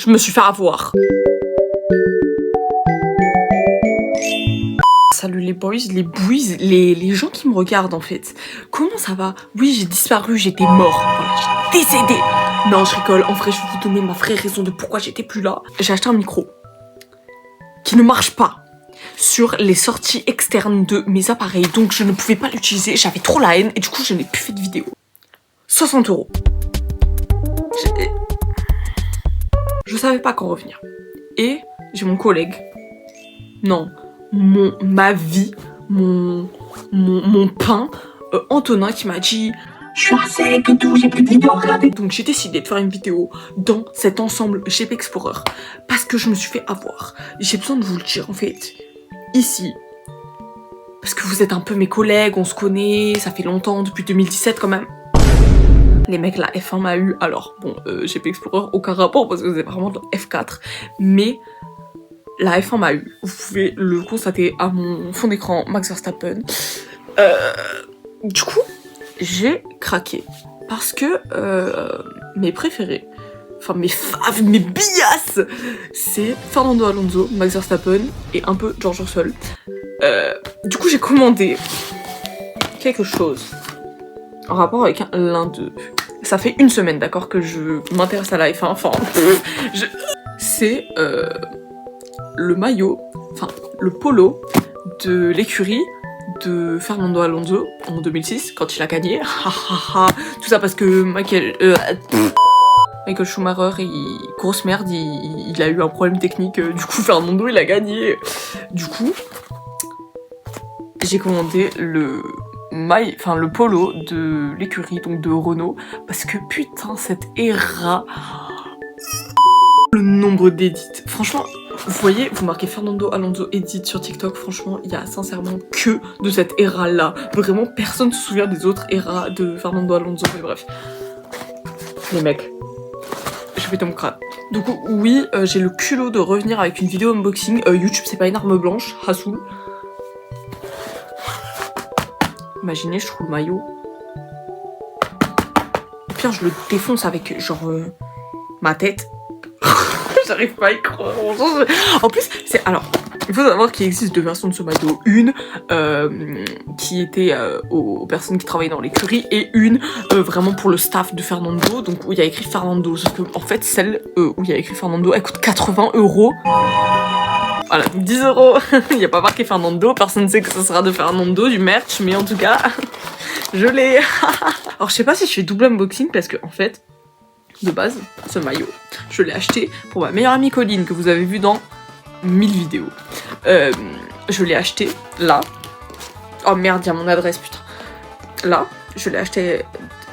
Je me suis fait avoir. Salut les boys, les boys, les gens qui me regardent en fait. Comment ça va? Oui, j'ai disparu, j'étais mort. Voilà, j'ai décédé. Non, je rigole. En vrai, je vais vous donner ma vraie raison de pourquoi j'étais plus là. J'ai acheté un micro qui ne marche pas sur les sorties externes de mes appareils. Donc, je ne pouvais pas l'utiliser. J'avais trop la haine et du coup, je n'ai plus fait de vidéo. 60 €. Je savais pas quand revenir. Et j'ai mon collègue. Non. Ma vie, mon pain, Antonin qui m'a dit je suis assez que tout, j'ai plus de vidéos à regarder. Donc j'ai décidé de faire une vidéo dans cet ensemble GP Explorer parce que je me suis fait avoir. J'ai besoin de vous le dire en fait, ici, parce que vous êtes un peu mes collègues, on se connaît, ça fait longtemps, depuis 2017 quand même. Les mecs, la F1 m'a eu, alors bon, GP Explorer, aucun rapport parce que c'est vraiment de F4, mais la F1 m'a eu, vous pouvez le constater à mon fond d'écran, Max Verstappen. Du coup, j'ai craqué. Parce que mes préférés, enfin mes faves, mes biasses, c'est Fernando Alonso, Max Verstappen et un peu George Russell. Du coup, j'ai commandé quelque chose en rapport avec l'un d'eux. Ça fait une semaine, d'accord, que je m'intéresse à la F1, enfin... C'est... le maillot, enfin le polo de l'écurie de Fernando Alonso en 2006 quand il a gagné. Tout ça parce que Michael Schumacher, grosse merde, il a eu un problème technique. Du coup Fernando il a gagné. Du coup j'ai commandé le polo de l'écurie, donc de Renault, parce que putain cette era, le nombre d'édits, franchement. Vous voyez, vous marquez Fernando Alonso Edit sur TikTok, franchement, il y a sincèrement que de cette era-là. Vraiment, personne ne se souvient des autres eras de Fernando Alonso, mais bref. Les mecs, je vais mon crâne. Donc oui, j'ai le culot de revenir avec une vidéo unboxing. YouTube, c'est pas une arme blanche, Hassoul. Imaginez, je trouve le maillot. Au pire, je le défonce avec, genre, ma tête. J'arrive pas à y croire. En plus, c'est... Alors, il faut savoir qu'il existe deux versions de ce maillot. Une qui était aux personnes qui travaillaient dans l'écurie et une vraiment pour le staff de Fernando, donc où il y a écrit Fernando. Sauf que, en fait, celle où il y a écrit Fernando, elle coûte 80 €. Voilà, 10 €. Il n'y a pas marqué Fernando, personne ne sait que ça sera de Fernando, du merch, mais en tout cas, je l'ai. Alors, je sais pas si je fais double unboxing parce que, en fait, de base, ce maillot, je l'ai acheté pour ma meilleure amie Colline, que vous avez vu dans 1000 vidéos. Je l'ai acheté là. Oh merde, il y a mon adresse, putain. Là, je l'ai acheté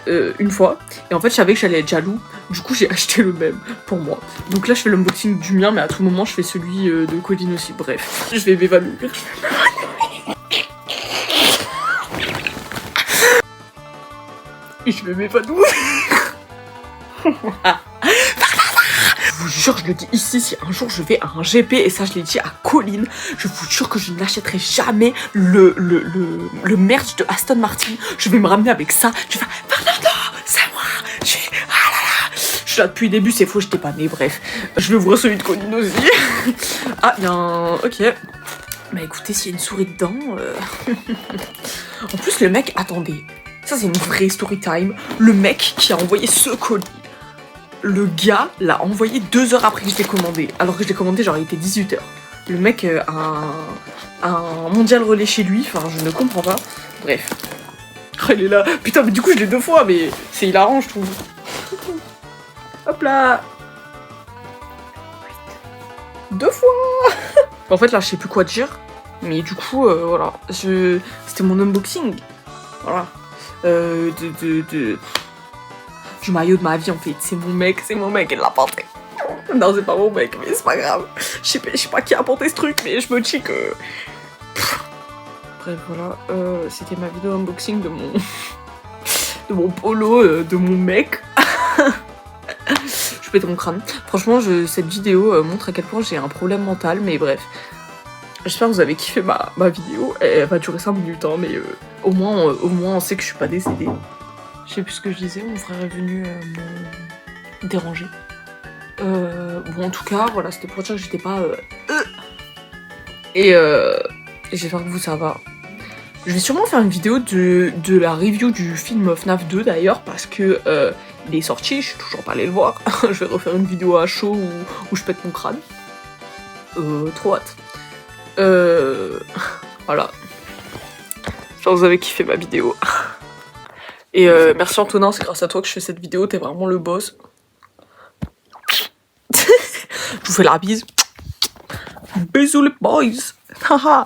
une fois. Et en fait, je savais que j'allais être jaloux. Du coup, j'ai acheté le même pour moi. Donc là, je fais l'unboxing du mien, mais à tout moment, je fais celui de Colline aussi. Bref, je vais m'évanouir. Je vais m'évanouir. Je vous jure, je le dis ici, si un jour je vais à un GP, et ça je l'ai dit à Colline, je vous jure que je n'achèterai jamais le merch de Aston Martin. Je vais me ramener avec ça. Je vais faire Fernando, c'est moi. Je suis là depuis le début, c'est faux, j'étais pas née, bref. Je vais ouvrir celui de Colline aussi. Ah, il y a un... Ok. Bah écoutez, s'il y a une souris dedans... En plus, le mec, attendez. Ça, c'est une vraie story time. Le mec qui a envoyé ce colis, le gars l'a envoyé 2 heures après que je l'ai commandé. Alors que je l'ai commandé, genre, il était 18 h. Le mec a un mondial relais chez lui. Enfin, je ne comprends pas. Bref. Oh, il est là. Putain, mais du coup, je l'ai 2 fois, mais c'est hilarant, je trouve. Hop là. 2 fois. En fait, là, je sais plus quoi dire. Mais du coup, voilà. C'était mon unboxing. Voilà. Du maillot de ma vie en fait, c'est mon mec, elle l'a porté. Non, c'est pas mon mec, mais c'est pas grave. Je sais pas qui a apporté ce truc, mais je me dis que... Bref, voilà, c'était ma vidéo unboxing de mon polo, de mon mec. Je pète mon crâne. Franchement, cette vidéo montre à quel point j'ai un problème mental, mais bref. J'espère que vous avez kiffé ma vidéo. Elle va durer 5 minutes, hein, mais au moins on sait que je suis pas décédée. Je sais plus ce que je disais, mon frère est venu me déranger. Bon, en tout cas, voilà, c'était pour dire que j'étais pas... Et j'espère que vous, ça va. Je vais sûrement faire une vidéo de la review du film FNAF 2 d'ailleurs, parce que il est sorti, je suis toujours pas allée le voir. Je vais refaire une vidéo à chaud où je pète mon crâne. Trop hâte. Voilà. J'espère que vous avez kiffé ma vidéo. Et merci Antonin, c'est grâce à toi que je fais cette vidéo, t'es vraiment le boss. Je vous fais la bise. Bisous les boys. Haha.